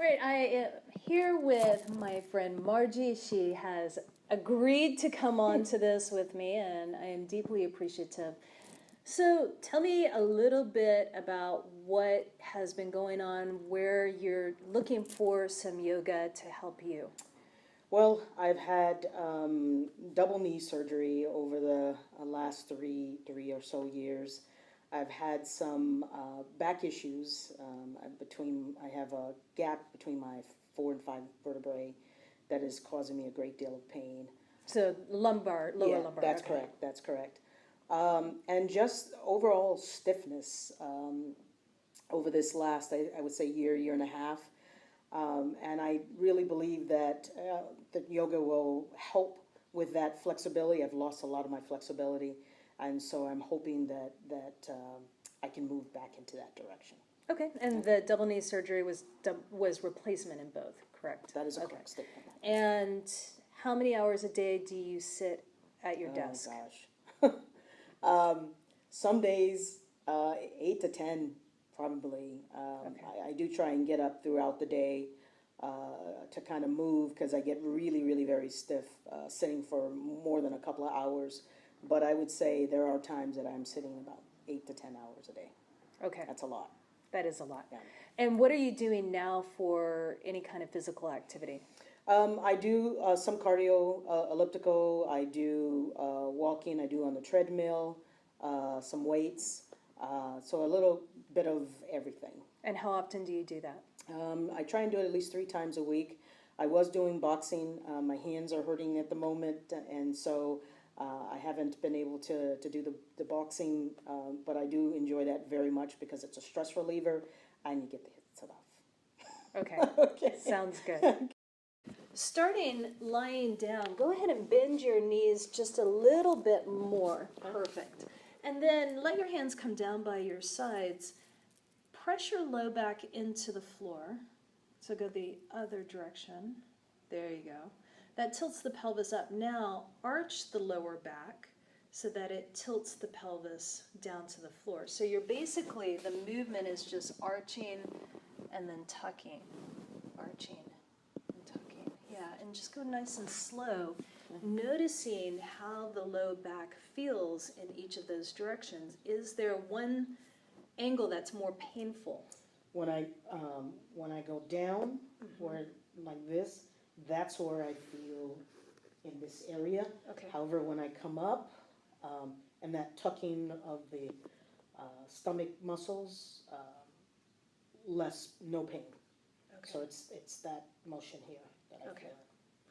Right, I am here with my friend Margie. She has agreed to come on to this with me, and I am deeply appreciative. So tell me a little bit about what has been going on, where you're looking for some yoga to help you. Well, I've had double knee surgery over the last three or so years. I've had some back issues I have a gap between my 4 and 5 vertebrae that is causing me a great deal of pain. So lower lumbar. That's okay. correct. That's correct. And just overall stiffness over this last, I would say, year and a half. And I really believe that yoga will help with that flexibility. I've lost a lot of my flexibility, and so I'm hoping that I can move back into that direction. Okay, and the double knee surgery was replacement in both, correct? That is a correct statement. And how many hours a day do you sit at your desk? Oh gosh, some days 8 to 10. Probably. Okay. I do try and get up throughout the day to kind of move because I get really very stiff sitting for more than a couple of hours. But I would say there are times that I'm sitting about 8 to 10 hours a day. Okay. That's a lot. That is a lot. Yeah. And what are you doing now for any kind of physical activity? I do some cardio, elliptical. I do walking. I do on the treadmill, some weights. So a little bit of everything. And how often do you do that? I try and do it at least 3 times a week. I was doing boxing. My hands are hurting at the moment, and so I haven't been able to do the boxing, but I do enjoy that very much because it's a stress reliever, and you get the hits off. Okay. Okay. Sounds good. Starting lying down, go ahead and bend your knees just a little bit more. Perfect. And then let your hands come down by your sides. Press your low back into the floor. So go the other direction. There you go. That tilts the pelvis up. Now arch the lower back so that it tilts the pelvis down to the floor. So you're basically, the movement is just arching and then tucking. Arching and tucking. Yeah, and just go nice and slow, noticing how the low back feels in each of those directions. Is there one angle that's more painful? When I go down, where like this, that's where I feel in this area. Okay. However, when I come up, and that tucking of the stomach muscles, no pain. Okay. So it's that motion here that I Okay. feel.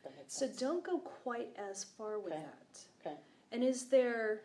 That makes So sense. don't go quite as far with Okay. that. Okay. And is there,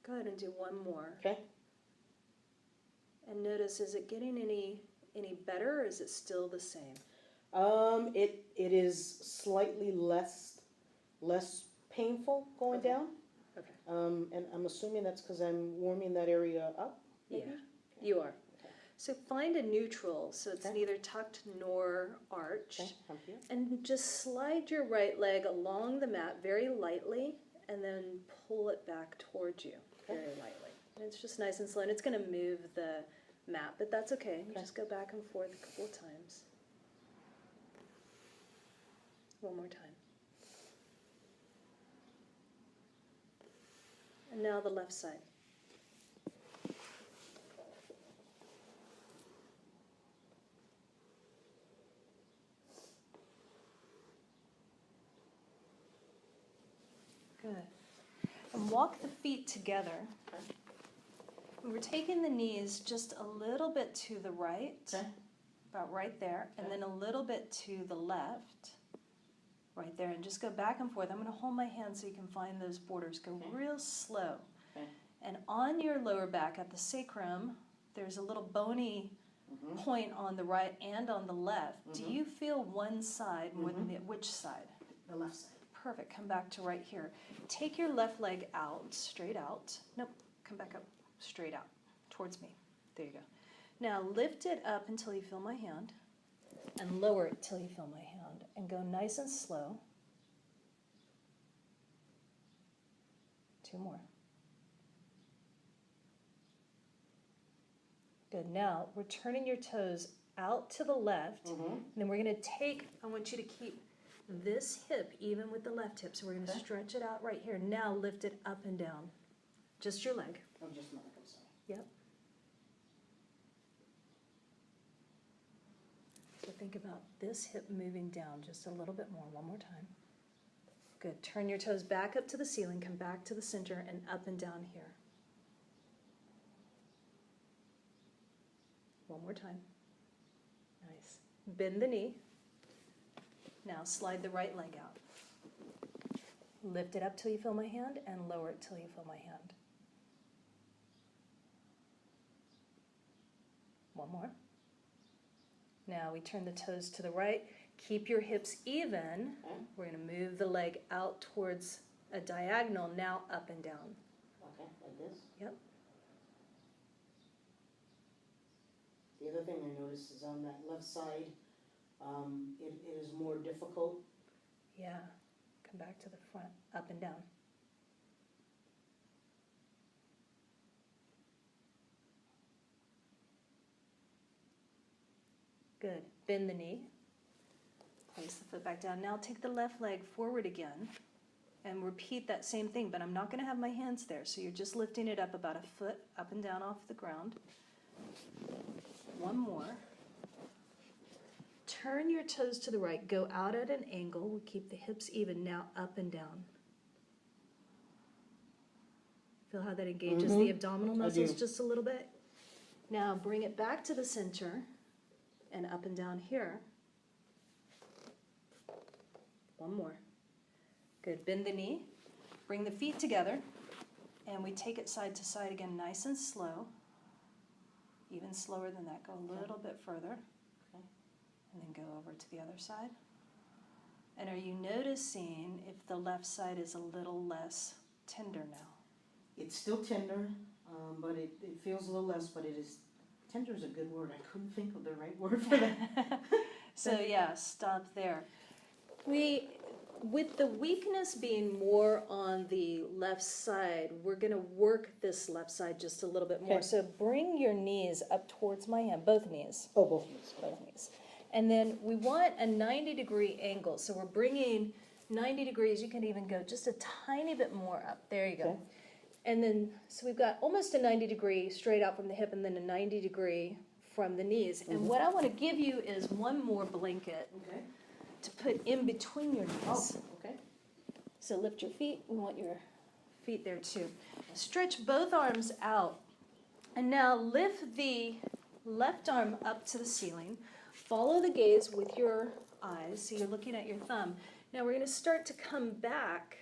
go ahead and do one more. Okay. And notice, is it getting any better, or is it still the same? It is slightly less painful going Okay. down. Okay. And I'm assuming that's because I'm warming that area up. Maybe? Yeah, you are. Okay. So find a neutral, so it's Okay. neither tucked nor arched. Okay. I'm here. And just slide your right leg along the mat very lightly, and then pull it back towards you very lightly. And it's just nice and slow, and it's going to move the mat, but that's okay. You just go back and forth a couple of times. One more time. And now the left side. Good. And walk the feet together. We're taking the knees just a little bit to the right, Okay. about right there, and then a little bit to the left, right there, and just go back and forth. I'm going to hold my hand so you can find those borders. Go real slow. Okay. And on your lower back at the sacrum, there's a little bony point on the right and on the left. Do you feel one side more than the which side? The left side. Perfect. Come back to right here. Take your left leg out, straight out. Nope. Come back up, straight out, towards me. There you go. Now lift it up until you feel my hand, and lower it till you feel my hand, and go nice and slow. 2 more. Good. Now, we're turning your toes out to the left. Mm-hmm. And then we're going to take, I want you to keep this hip even with the left hip. So we're going to stretch it out right here. Now lift it up and down. Just your leg. Oh, just my leg, I'm sorry. Yep. So think about this hip moving down just a little bit more. One more time. Good. Turn your toes back up to the ceiling, come back to the center, and up and down here. One more time. Nice. Bend the knee. Now slide the right leg out. Lift it up till you feel my hand, and lower it till you feel my hand. One more. Now we turn the toes to the right. Keep your hips even. Okay. We're going to move the leg out towards a diagonal, now up and down. Okay, like this? Yep. The other thing I noticed is on that left side, it is more difficult. Yeah. Come back to the front, up and down. Good. Bend the knee. Place the foot back down. Now take the left leg forward again and repeat that same thing, but I'm not going to have my hands there, so you're just lifting it up about a foot up and down off the ground. One more. Turn your toes to the right. Go out at an angle. We'll keep the hips even. Now up and down. Feel how that engages the abdominal muscles just a little bit? Now bring it back to the center and up and down here. One more. Good. Bend the knee. Bring the feet together. And we take it side to side again, nice and slow. Even slower than that. Go a little bit further. Okay. And then go over to the other side. And are you noticing if the left side is a little less tender now? It's still tender, but it feels a little less, but it is, tender is a good word. I couldn't think of the right word for that. So yeah, stop there. With the weakness being more on the left side, we're going to work this left side just a little bit more. Okay. So bring your knees up towards my hand, both knees. Oh, both knees. Both knees. And then we want a 90-degree angle. So we're bringing 90 degrees. You can even go just a tiny bit more up. There you go. Okay. And then, so we've got almost a 90-degree straight out from the hip and then a 90-degree from the knees. And what I want to give you is one more blanket Okay. to put in between your knees. Oh, okay. So lift your feet. We want your feet there too. Stretch both arms out. And now lift the left arm up to the ceiling. Follow the gaze with your eyes. So you're looking at your thumb. Now we're going to start to come back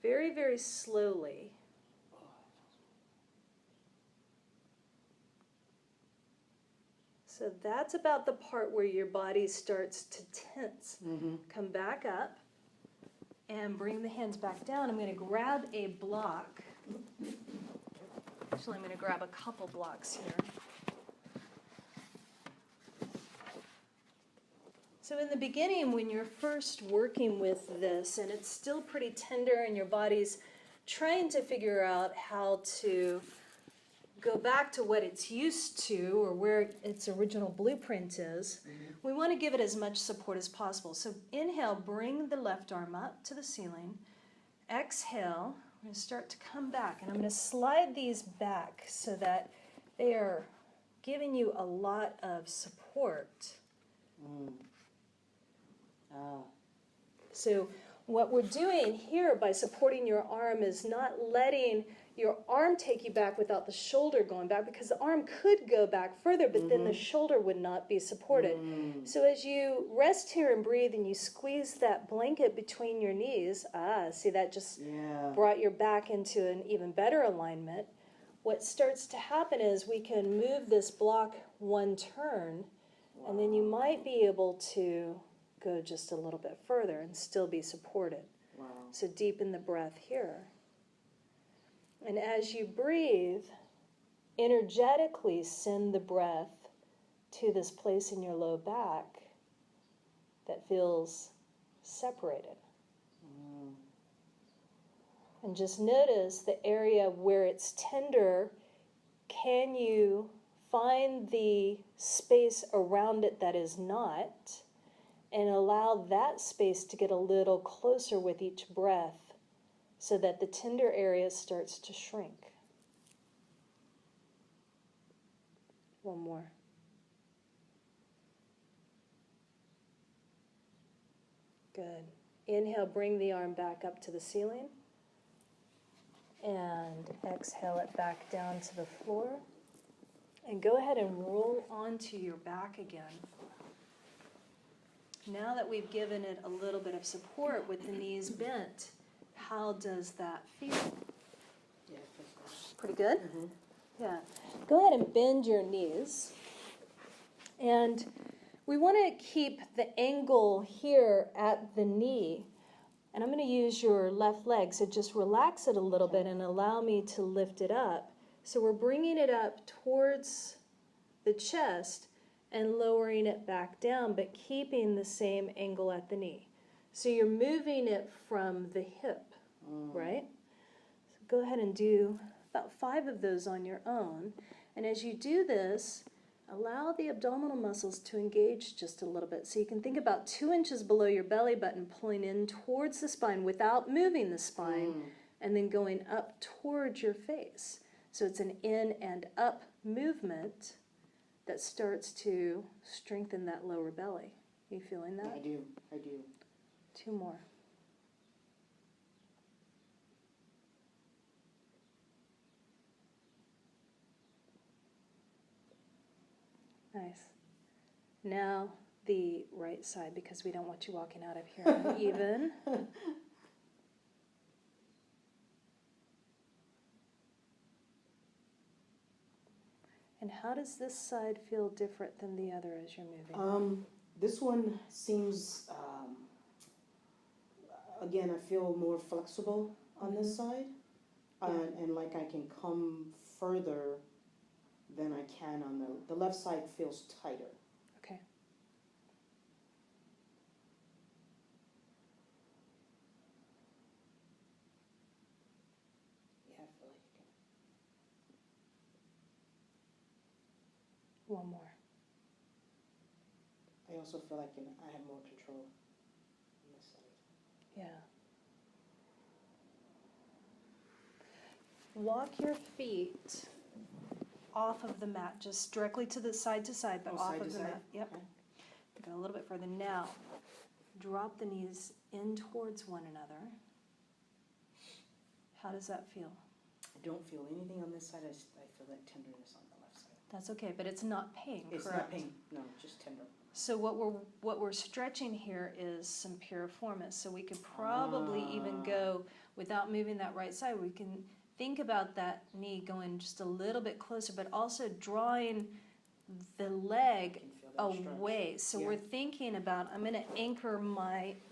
very, very slowly. So that's about the part where your body starts to tense. Come back up and bring the hands back down. I'm going to grab a block. Actually, I'm going to grab a couple blocks here. So in the beginning, when you're first working with this, and it's still pretty tender and your body's trying to figure out how to go back to what it's used to or where its original blueprint is, we want to give it as much support as possible. So inhale, bring the left arm up to the ceiling. Exhale, we're going to start to come back. And I'm going to slide these back so that they are giving you a lot of support. So what we're doing here by supporting your arm is not letting your arm take you back without the shoulder going back, because the arm could go back further, but then the shoulder would not be supported. So as you rest here and breathe and you squeeze that blanket between your knees, see that just brought your back into an even better alignment. What starts to happen is we can move this block one turn, and then you might be able to go just a little bit further and still be supported. So deepen the breath here. And as you breathe, energetically send the breath to this place in your low back that feels separated. And just notice the area where it's tender. Can you find the space around it that is not, and allow that space to get a little closer with each breath so that the tender area starts to shrink. One more. Good. Inhale, bring the arm back up to the ceiling. And exhale it back down to the floor. And go ahead and roll onto your back again. Now that we've given it a little bit of support with the knees bent, how does that feel? Yeah, Pretty good? Mm-hmm. Yeah. Go ahead and bend your knees. And we want to keep the angle here at the knee. And I'm going to use your left leg, so just relax it a little bit and allow me to lift it up. So we're bringing it up towards the chest and lowering it back down, but keeping the same angle at the knee. So you're moving it from the hip, right? So go ahead and do about 5 of those on your own. And as you do this, allow the abdominal muscles to engage just a little bit. So you can think about 2 inches below your belly button, pulling in towards the spine without moving the spine, and then going up towards your face. So it's an in and up movement that starts to strengthen that lower belly. You feeling that? I do. 2 more. Nice. Now the right side, because we don't want you walking out of here uneven. And how does this side feel different than the other as you're moving? This one seems, again, I feel more flexible on this side, and like I can come further than I can on the left side feels tighter. Okay. Yeah, I feel like you One more. can. I also feel like I have more control on this side. Yeah. Walk your feet off of the mat, just directly to side, but off Side of to the side? mat. Yep. Okay. Go a little bit further. Now, drop the knees in towards one another. How does that feel? I don't feel anything on this side. I feel that tenderness on the left side. That's okay, but it's not pain, It's correct? not pain. No, just tender. So what we're stretching here is some piriformis. So we could probably even go without moving that right side. We can think about that knee going just a little bit closer, but also drawing the leg away. So we're thinking about, I'm going to anchor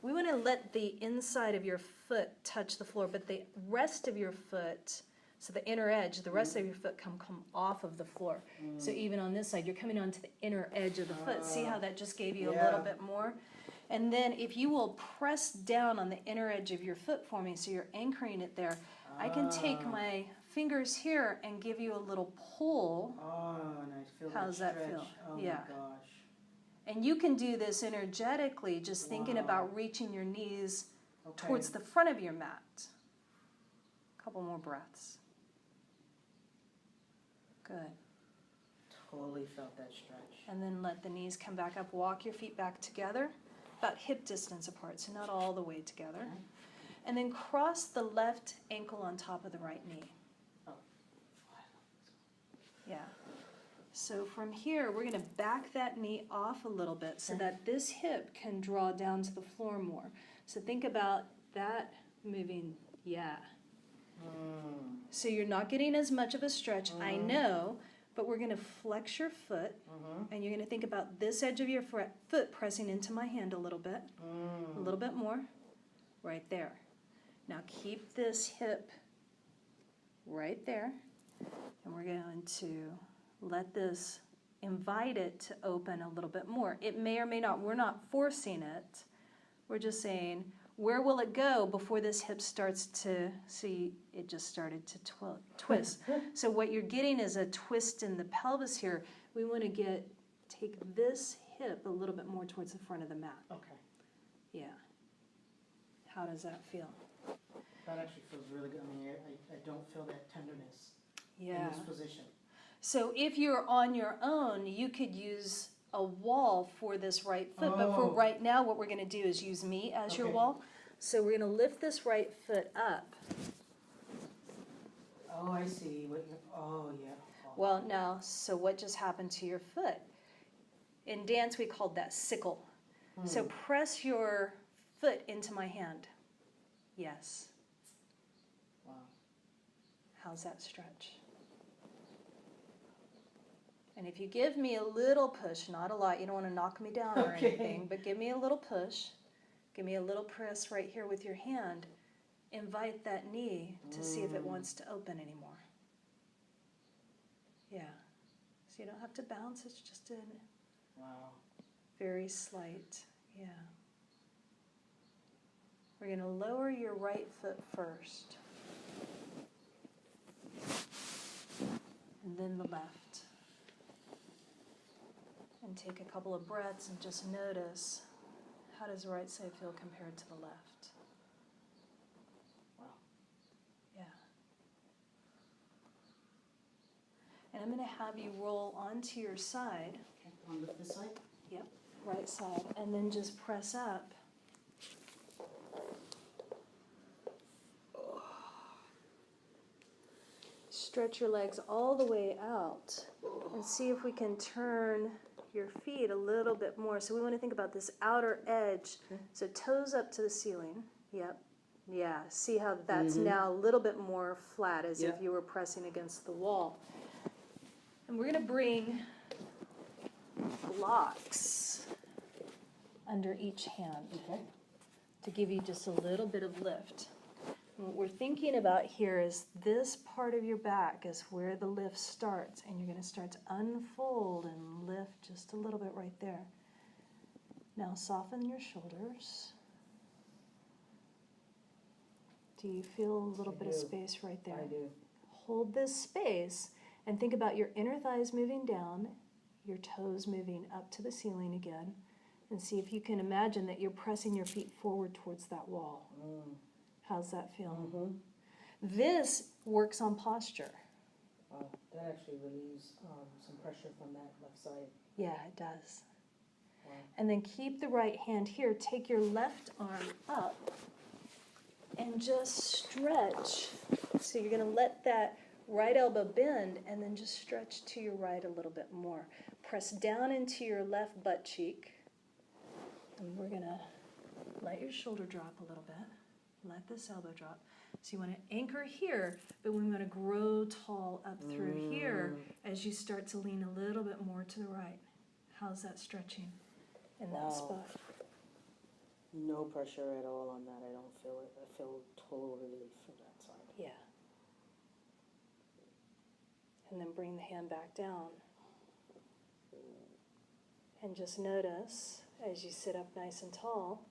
we want to let the inside of your foot touch the floor, but the rest of your foot, so the inner edge, the rest of your foot come off of the floor. So even on this side, you're coming onto the inner edge of the foot. See how that just gave you a little bit more? And then if you will press down on the inner edge of your foot for me, so you're anchoring it there, I can take my fingers here and give you a little pull. Oh, and I feel How's that feel? Oh Yeah. my gosh. And you can do this energetically, just thinking about reaching your knees towards the front of your mat. A couple more breaths. Good. Totally felt that stretch. And then let the knees come back up. Walk your feet back together, about hip distance apart, so not all the way together. Okay. And then cross the left ankle on top of the right knee. Oh. Yeah. So from here, we're going to back that knee off a little bit so that this hip can draw down to the floor more. So think about that moving, So you're not getting as much of a stretch, I know, but we're going to flex your foot, and you're going to think about this edge of your foot pressing into my hand a little bit more, right there. Now keep this hip right there, and we're going to let this, invite it to open a little bit more. It may or may not, we're not forcing it. We're just saying, Where will it go before this hip starts to, see, it just started to twist. So what you're getting is a twist in the pelvis here. We want to take this hip a little bit more towards the front of the mat. Okay. Yeah. How does that feel? That actually feels really good. I mean, I don't feel that tenderness in Yeah. this position. So if you're on your own, you could use a wall for this right foot. But for Oh. right now, what we're going to do is use me as your Okay. wall. So we're going to lift this right foot up. Oh, I see. Oh, yeah. Oh. Well, now, so what just happened to your foot? In dance, we called that sickle. So press your foot into my hand. Yes. Wow. How's that stretch? And if you give me a little push, not a lot, you don't want to knock me down or Okay. anything, but give me a little push, give me a little press right here with your hand, invite that knee to see if it wants to open anymore. Yeah. So you don't have to bounce, it's just a Wow. very slight, yeah. We're going to lower your right foot first, and then the left. And take a couple of breaths and just notice, how does the right side feel compared to the left? Wow. Yeah. And I'm going to have you roll onto your side. Okay. On this side? Yep, right side. And then just press up. Stretch your legs all the way out. And see if we can turn your feet a little bit more. So we want to think about this outer edge. So toes up to the ceiling. Yep. Yeah. See how that's now a little bit more flat, as if you were pressing against the wall. And we're going to bring blocks under each hand to give you just a little bit of lift. And what we're thinking about here is this part of your back is where the lift starts, and you're going to start to unfold and lift just a little bit right there. Now soften your shoulders. Do you feel a little bit of space right there? I do. Hold this space and think about your inner thighs moving down, your toes moving up to the ceiling again, and see if you can imagine that you're pressing your feet forward towards that wall. How's that feel? This works on posture. Wow. That actually relieves some pressure from that left side. Yeah, it does. Wow. And then keep the right hand here. Take your left arm up and just stretch. So you're going to let that right elbow bend and then just stretch to your right a little bit more. Press down into your left butt cheek. And we're going to let your shoulder drop a little bit. Let this elbow drop. So you want to anchor here, but we want to grow tall up through here as you start to lean a little bit more to the right. How's that stretching in that spot? No pressure at all on that. I don't feel it. I feel total relief from that side. Yeah. And then bring the hand back down. And just notice as you sit up nice and tall,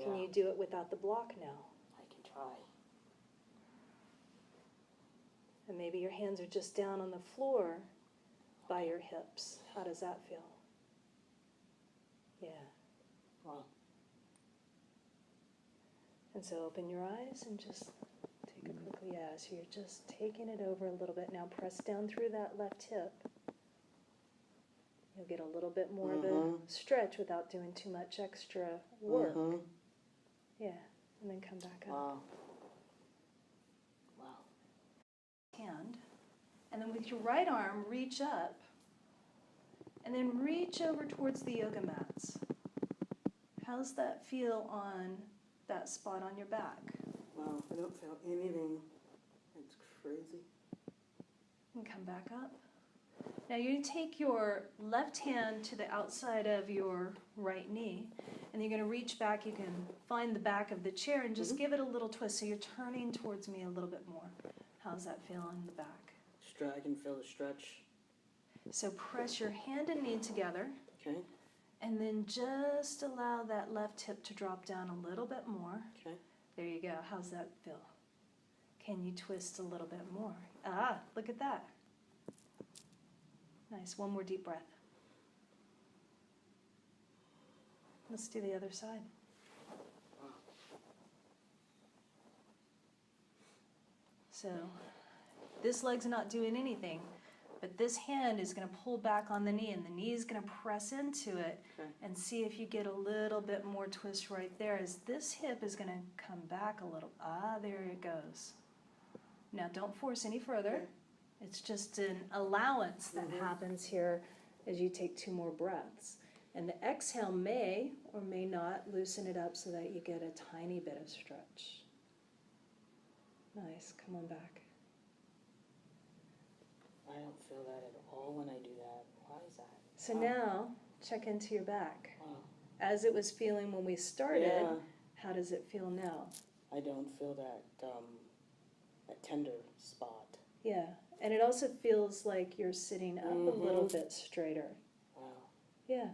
can you do it without the block now? I can try. And maybe your hands are just down on the floor by your hips. How does that feel? Yeah. Wow. And so open your eyes and just take a quick, yeah, so you're just taking it over a little bit. Now press down through that left hip. You'll get a little bit more of a stretch without doing too much extra work. Yeah, and then come back up. Wow. Wow. Hand. And then with your right arm, reach up. And then reach over towards the yoga mats. How's that feel on that spot on your back? Wow. I don't feel anything. It's crazy. And come back up. Now you take your left hand to the outside of your right knee, and you're going to reach back. You can find the back of the chair and just give it a little twist. So you're turning towards me a little bit more. How's that feel in the back? I can feel the stretch. So press your hand and knee together. Okay. And then just allow that left hip to drop down a little bit more. Okay. There you go. How's that feel? Can you twist a little bit more? Ah, look at that. Nice. One more deep breath. Let's do the other side. So this leg's not doing anything, but this hand is going to pull back on the knee, and the knee is going to press into it. Okay. And see if you get a little bit more twist right there, as this hip is going to come back a little. Ah, there it goes. Now don't force any further. Okay. It's just an allowance that Mhm. happens here as you take 2 more breaths. And the exhale may or may not loosen it up so that you get a tiny bit of stretch. Nice, come on back. I don't feel that at all when I do that. Why is that? So Wow. now, check into your back. Wow. As it was feeling when we started, Yeah. how does it feel now? I don't feel that that tender spot. Yeah, and it also feels like you're sitting up a little Mhm. bit straighter. Wow, Yeah.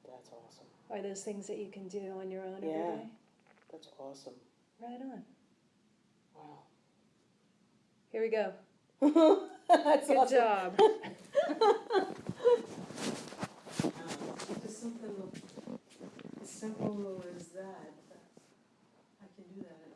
that's awesome. Are those things that you can do on your own Yeah. every day? That's awesome. Right on. Wow. Here we go. That's Good awesome. job. Just something as simple as that. I can do that at